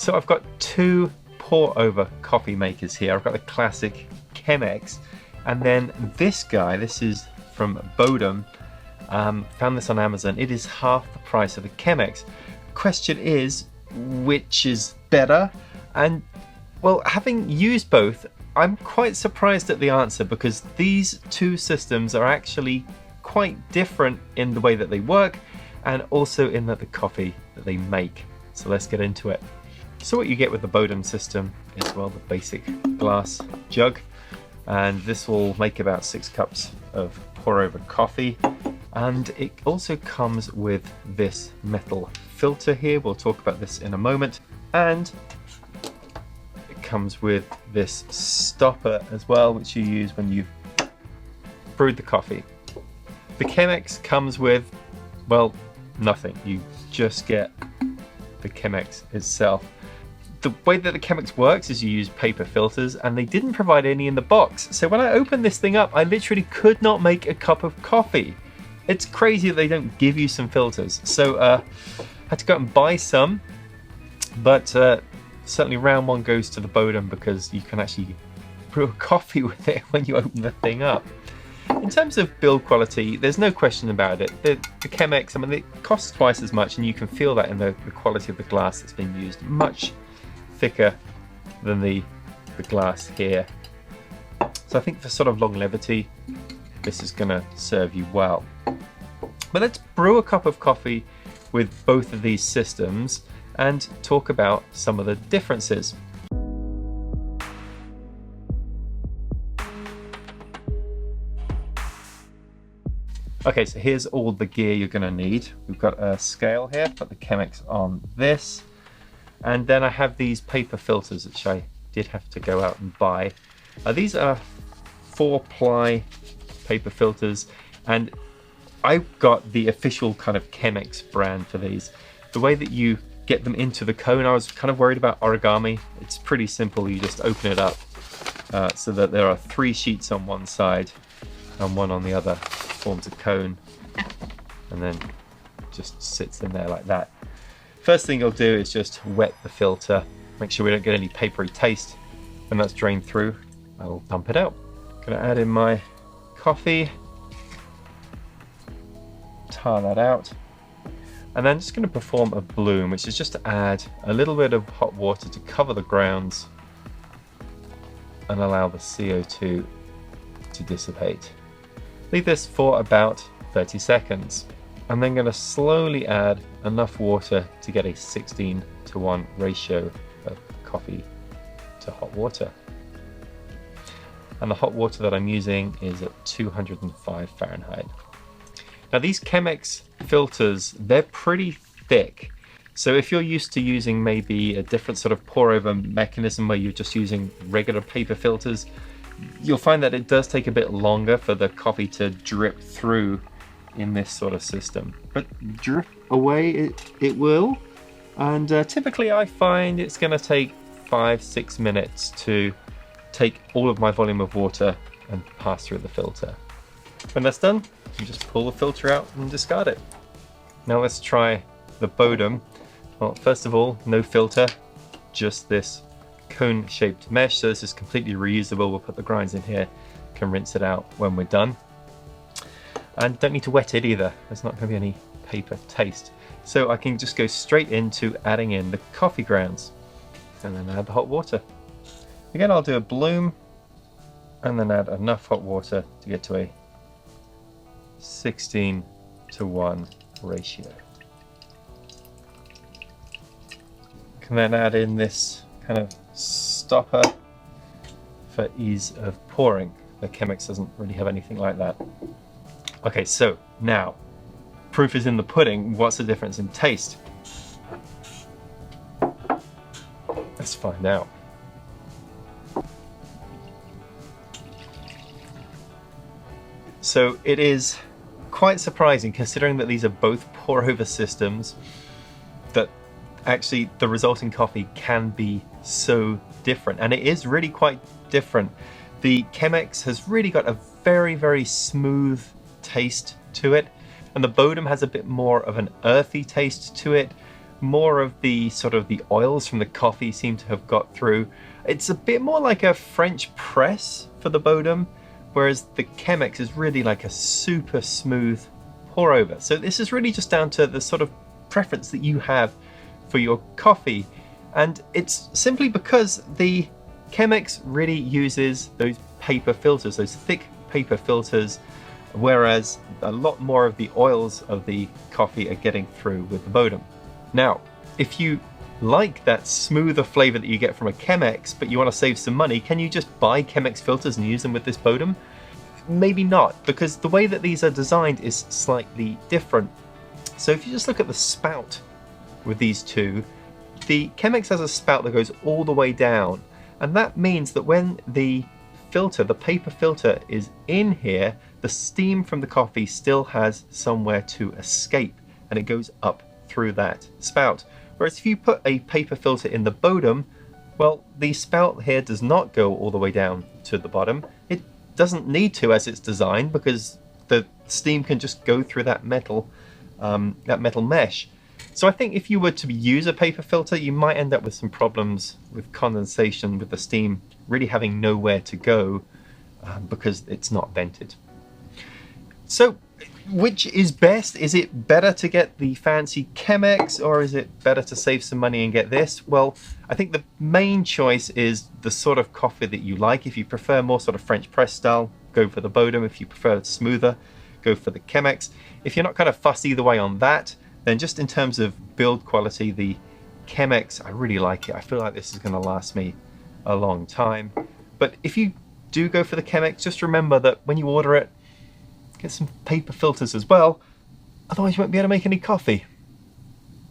So I've got two pour over coffee makers here. I've got the classic Chemex, and then this guy, this is from Bodum. Found this on Amazon. It is half the price of the Chemex. Question is, which is better? And well, having used both, I'm quite surprised at the answer, because these two systems are actually quite different in the way that they work and also in the coffee that they make. So let's get into it. So what you get with the Bodum system is, well, the basic glass jug, and this will make about 6 cups of pour over coffee. And it also comes with this metal filter here. We'll talk about this in a moment. And it comes with this stopper as well, which you use when you've brewed the coffee. The Chemex comes with, well, nothing. You just get the Chemex itself. The way that the Chemex works is you use paper filters, and they didn't provide any in the box. So when I opened this thing up, I literally could not make a cup of coffee. It's crazy that they don't give you some filters. So I had to go out and buy some, but certainly round one goes to the Bodum, because you can actually brew a coffee with it when you open the thing up. In terms of build quality, there's no question about it. The Chemex, I mean, it costs twice as much, and you can feel that in the quality of the glass that's been used. Much thicker than the glass here. So I think for sort of longevity, this is going to serve you well. But let's brew a cup of coffee with both of these systems and talk about some of the differences. Okay, so here's all the gear you're going to need. We've got a scale here, put the Chemex on this. And then I have these paper filters, which I did have to go out and buy. These are 4-ply paper filters, and I got the official kind of Chemex brand for these. The way that you get them into the cone, I was kind of worried about origami. It's pretty simple. You just open it up so that there are 3 sheets on one side and 1 on the other. Forms a cone, and then just sits in there like that. First thing you'll do is just wet the filter. Make sure we don't get any papery taste. When that's drained through, I'll dump it out. Gonna add in my coffee, tar that out, and then just gonna perform a bloom, which is just to add a little bit of hot water to cover the grounds and allow the CO2 to dissipate. Leave this for about 30 seconds. I'm then going to slowly add enough water to get a 16:1 ratio of coffee to hot water. And the hot water that I'm using is at 205 Fahrenheit. Now these Chemex filters, they're pretty thick. So if you're used to using maybe a different sort of pour over mechanism where you're just using regular paper filters, you'll find that it does take a bit longer for the coffee to drip through in this sort of system. But drip away it will. And typically I find it's going to take 5-6 minutes to take all of my volume of water and pass through the filter. When that's done, you just pull the filter out and discard it. Now let's try the Bodum. Well, first of all, no filter, just this cone-shaped mesh, so this is completely reusable. We'll put the grinds in here, can rinse it out when we're done. And don't need to wet it either, there's not going to be any paper taste. So I can just go straight into adding in the coffee grounds and then add the hot water. Again, I'll do a bloom and then add enough hot water to get to a 16:1 ratio. Can then add in this kind of stopper for ease of pouring. The Chemex doesn't really have anything like that. Okay, so now, proof is in the pudding. What's the difference in taste? Let's find out. So it is quite surprising, considering that these are both pour over systems, that actually the resulting coffee can be so different. And it is really quite different. The Chemex has really got a very, very smooth taste to it, and the Bodum has a bit more of an earthy taste to it, more of the sort of the oils from the coffee seem to have got through. It's a bit more like a French press for the Bodum, whereas the Chemex is really like a super smooth pour over. So this is really just down to the sort of preference that you have for your coffee. And it's simply because the Chemex really uses those paper filters, those thick paper filters, whereas a lot more of the oils of the coffee are getting through with the Bodum. Now, if you like that smoother flavor that you get from a Chemex, but you want to save some money, can you just buy Chemex filters and use them with this Bodum? Maybe not, because the way that these are designed is slightly different. So if you just look at the spout with these two, the Chemex has a spout that goes all the way down, and that means that when the filter, the paper filter, is in here, the steam from the coffee still has somewhere to escape, and it goes up through that spout. Whereas if you put a paper filter in the Bodum, well, the spout here does not go all the way down to the bottom. It doesn't need to as it's designed, because the steam can just go through that metal mesh. So I think if you were to use a paper filter, you might end up with some problems with condensation, with the steam really having nowhere to go because it's not vented. So which is best? Is it better to get the fancy Chemex, or is it better to save some money and get this? Well, I think the main choice is the sort of coffee that you like. If you prefer more sort of French press style, go for the Bodum. If you prefer smoother, go for the Chemex. If you're not kind of fussed either way on that, then just in terms of build quality, the Chemex, I really like it. I feel like this is going to last me a long time. But if you do go for the Chemex, just remember that when you order it, get some paper filters as well, otherwise you won't be able to make any coffee.